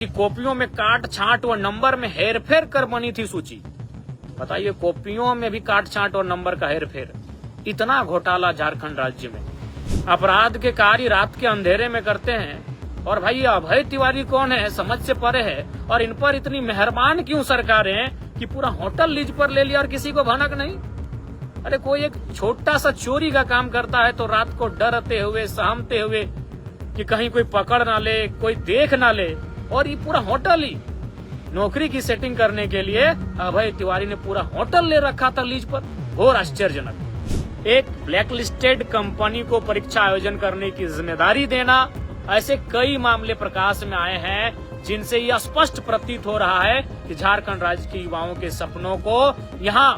कि कॉपियों में काट छांट और नंबर में हेरफेर कर बनी थी सूची। बताइए, कॉपियों में भी काट छांट और नंबर का हेरफेर। इतना घोटाला झारखंड राज्य में। अपराध के कार्य रात के अंधेरे में करते हैं। और भाई, ये अभय तिवारी कौन है, समझ से परे है। और इन पर इतनी मेहरबान क्यों सरकारें कि पूरा होटल लीज पर ले लिया और किसी को भनक नहीं। अरे कोई एक छोटा सा चोरी का काम करता है तो रात को डरते हुए, सहमते हुए कि कहीं कोई पकड़ ना ले, कोई देख ना ले। और ये पूरा होटल ही नौकरी की सेटिंग करने के लिए अभय तिवारी ने पूरा होटल ले रखा था लीज पर। और आश्चर्यजनक, एक ब्लैकलिस्टेड कंपनी को परीक्षा आयोजन करने की जिम्मेदारी देना, ऐसे कई मामले प्रकाश में आए हैं जिनसे यह स्पष्ट प्रतीत हो रहा है कि झारखंड राज्य के युवाओं के सपनों को यहाँ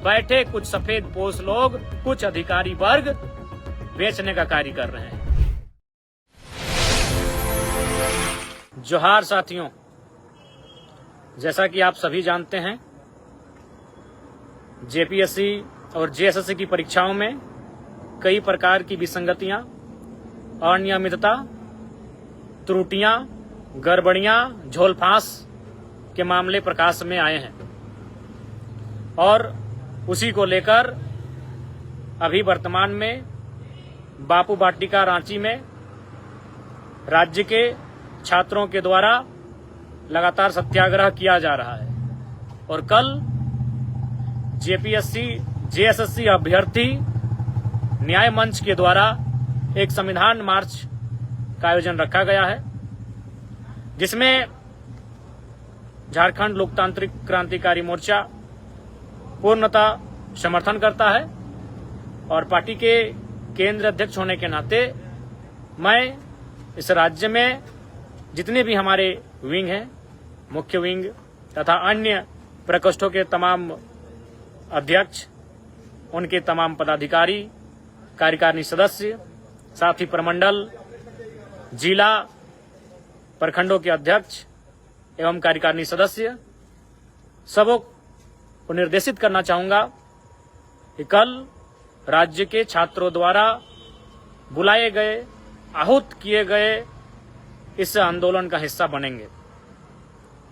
बैठे कुछ सफेद पोश लोग, कुछ अधिकारी वर्ग बेचने का कार्य कर रहे हैं। जोहार साथियों, जैसा कि आप सभी जानते हैं, जेपीएससी और जेएसएससी की परीक्षाओं में कई प्रकार की विसंगतियां, अनियमितता, त्रुटियां, गड़बड़ियां, झोलफांस के मामले प्रकाश में आए हैं। और उसी को लेकर अभी वर्तमान में बापू वाटिका रांची में राज्य के छात्रों के द्वारा लगातार सत्याग्रह किया जा रहा है। और कल जेपीएससी जेएसएससी अभ्यर्थी न्याय मंच के द्वारा एक संविधान मार्च का आयोजन रखा गया है, जिसमें झारखंड लोकतांत्रिक क्रांतिकारी मोर्चा पूर्णतः समर्थन करता है। और पार्टी के केंद्र अध्यक्ष होने के नाते मैं इस राज्य में जितने भी हमारे विंग हैं, मुख्य विंग तथा अन्य प्रकोष्ठों के तमाम अध्यक्ष, उनके तमाम पदाधिकारी, कार्यकारिणी सदस्य, साथ ही प्रमंडल, जिला, प्रखंडों के अध्यक्ष एवं कार्यकारिणी सदस्य, सबों को निर्देशित करना चाहूंगा कि कल राज्य के छात्रों द्वारा बुलाए गए, आहूत किए गए इस आंदोलन का हिस्सा बनेंगे।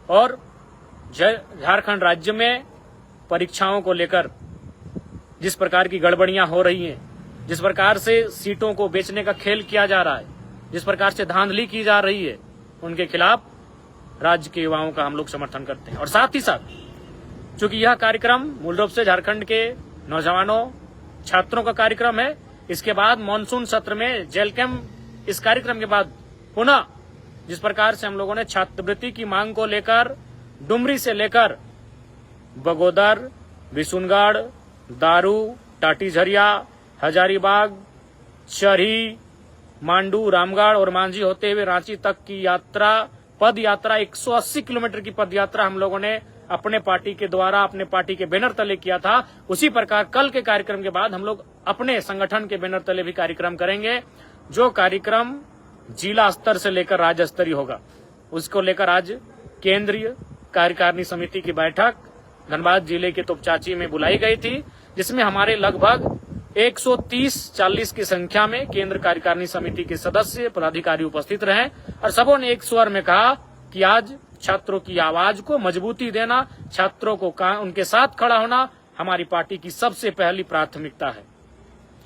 और झारखंड राज्य में परीक्षाओं को लेकर जिस प्रकार की गड़बड़ियां हो रही हैं, जिस प्रकार से सीटों को बेचने का खेल किया जा रहा है, जिस प्रकार से धांधली की जा रही है, उनके खिलाफ राज्य के युवाओं का हम लोग समर्थन करते हैं। और साथ ही साथ, चूंकि यह कार्यक्रम मूल रूप से झारखंड के नौजवानों, छात्रों का कार्यक्रम है, इसके बाद मानसून सत्र में जेल कैंप, इस कार्यक्रम के बाद पुनः जिस प्रकार से हम लोगों ने छात्रवृत्ति की मांग को लेकर डुमरी से लेकर बगोदर, बिशुनगढ़, दारू, टाटीझरिया, हजारीबाग, चरही, मांडू, रामगढ़ और मांझी होते हुए रांची तक की यात्रा, पद यात्रा, 180 किलोमीटर की पद यात्रा हम लोगों ने अपने पार्टी के द्वारा, अपने पार्टी के बैनर तले किया था। उसी प्रकार कल के कार्यक्रम के बाद हम लोग अपने संगठन के बैनर तले भी कार्यक्रम करेंगे। जो कार्यक्रम जिला स्तर से लेकर राज्य स्तरीय होगा, उसको लेकर आज केंद्रीय कार्यकारिणी समिति की बैठक धनबाद जिले के तोपचाची में बुलाई गई थी, जिसमें हमारे लगभग 130-40 की संख्या में केंद्र कार्यकारिणी समिति के सदस्य, पदाधिकारी उपस्थित रहे। और सबों ने एक स्वर में कहा कि आज छात्रों की आवाज को मजबूती देना, छात्रों को उनके साथ खड़ा होना हमारी पार्टी की सबसे पहली प्राथमिकता है।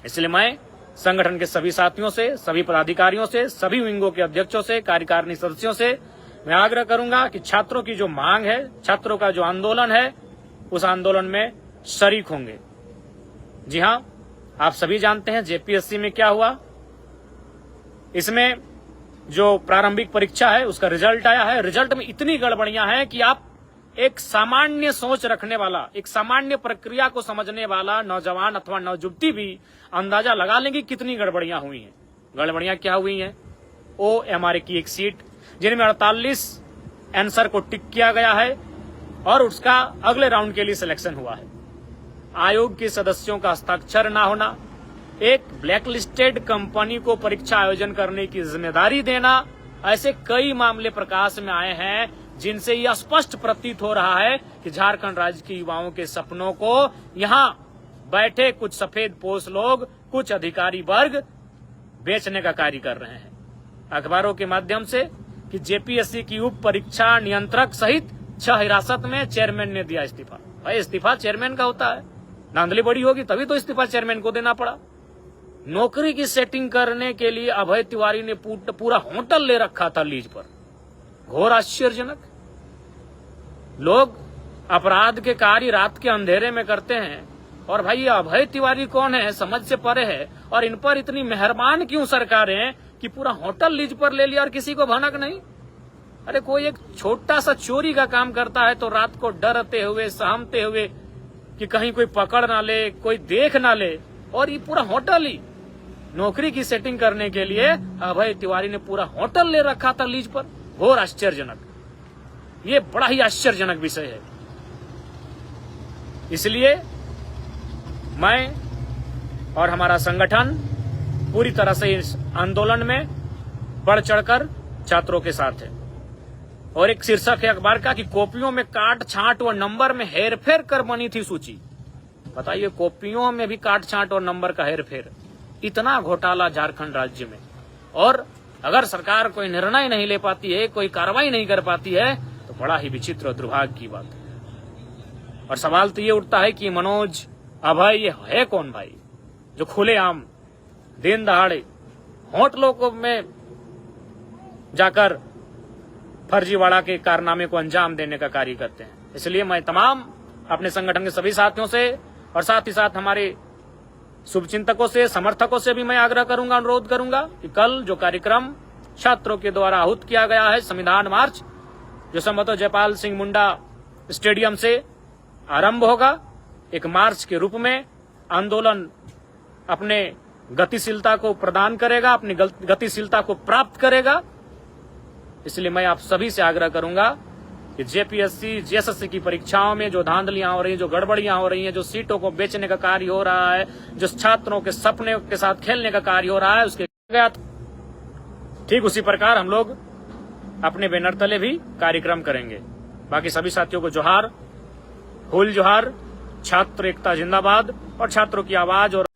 इसलिए मैं संगठन के सभी साथियों से, सभी पदाधिकारियों से, सभी विंगों के अध्यक्षों से, कार्यकारिणी सदस्यों से मैं आग्रह करूंगा कि छात्रों की जो मांग है, छात्रों का जो आंदोलन है, उस आंदोलन में शरीक होंगे। जी हां, आप सभी जानते हैं जेपीएससी में क्या हुआ। इसमें जो प्रारंभिक परीक्षा है उसका रिजल्ट आया है। रिजल्ट में इतनी गड़बड़ियां हैं कि आप एक सामान्य सोच रखने वाला, एक सामान्य प्रक्रिया को समझने वाला नौजवान अथवा नवयुवती भी अंदाजा लगा लेंगे कितनी गड़बड़ियां हुई हैं। गड़बड़ियां क्या हुई हैं? OMRA की एक सीट जिनमें 48 आंसर को टिक किया गया है और उसका अगले राउंड के लिए सिलेक्शन हुआ है। आयोग के सदस्यों का हस्ताक्षर न होना, एक ब्लैकलिस्टेड कंपनी को परीक्षा आयोजन करने की जिम्मेदारी देना, ऐसे कई मामले प्रकाश में आए हैं जिनसे यह स्पष्ट प्रतीत हो रहा है कि झारखंड राज्य के युवाओं के सपनों को यहाँ बैठे कुछ सफेद पोश लोग, कुछ अधिकारी वर्ग बेचने का कार्य कर रहे हैं। अखबारों के माध्यम से, कि जेपीएससी की उप परीक्षा नियंत्रक सहित 6 हिरासत में चेयरमैन ने दिया इस्तीफा। भाई इस्तीफा चेयरमैन का होता है, धांधली बड़ी होगी तभी तो इस्तीफा चेयरमैन को देना पड़ा। नौकरी की सेटिंग करने के लिए अभय तिवारी ने पूरा होटल ले रखा था लीज पर। घोर आश्चर्यजनक। लोग अपराध के कार्य रात के अंधेरे में करते हैं, और भाई ये अभय तिवारी कौन है, समझ से परे है। और इन पर इतनी मेहरबान क्यों सरकारें कि पूरा होटल लीज पर ले लिया और किसी को भनक नहीं। अरे कोई एक छोटा सा चोरी का काम करता है तो रात को डरते हुए सहमते हुए कि कहीं कोई पकड़ ना ले, कोई देख ना ले, और ये पूरा होटल ही नौकरी की सेटिंग करने के लिए अभय तिवारी ने पूरा होटल ले रखा था लीज पर। घोर आश्चर्यजनक। ये बड़ा ही आश्चर्यजनक विषय है। इसलिए मैं और हमारा संगठन पूरी तरह से इस आंदोलन में बढ़ चढ़कर छात्रों के साथ है। और एक शीर्षक है अखबार का कि कॉपियों में काट छांट व नंबर में हेरफेर कर बनी थी सूची। बताइए, कॉपियों में भी काट छांट और नंबर का हेरफेर, इतना घोटाला झारखंड राज्य में। और अगर सरकार कोई निर्णय नहीं ले पाती है, कोई कार्रवाई नहीं कर पाती है, तो बड़ा ही विचित्र और दुर्भाग्य की बात है। और सवाल तो ये उठता है कि मनोज, अभय ये है कौन भाई, जो खुलेआम दिन दहाड़े होटलों को में जाकर फर्जीवाड़ा के कारनामे को अंजाम देने का कार्य करते हैं। इसलिए मैं तमाम अपने संगठन के सभी साथियों से और साथ ही साथ हमारे शुभचिंतकों से, समर्थकों से भी मैं आग्रह करूंगा, अनुरोध करूंगा कि कल जो कार्यक्रम छात्रों के द्वारा आहूत किया गया है, संविधान मार्च, जो संभवतः जयपाल सिंह मुंडा स्टेडियम से आरंभ होगा, एक मार्च के रूप में आंदोलन अपने गतिशीलता को प्रदान करेगा, अपनी गतिशीलता को प्राप्त करेगा। इसलिए मैं आप सभी से आग्रह करूंगा कि जेपीएससी, जेएसएससी की परीक्षाओं में जो धांधलियां हो रही हैं, जो गड़बड़ियां हो रही हैं, जो सीटों को बेचने का कार्य हो रहा है, जो छात्रों के सपने के साथ खेलने का कार्य हो रहा है, उसके ठीक उसी प्रकार हम लोग अपने बैनर तले भी कार्यक्रम करेंगे। बाकी सभी साथियों को जोहार, हुल जोहार, छात्र एकता जिंदाबाद और छात्रों की आवाज और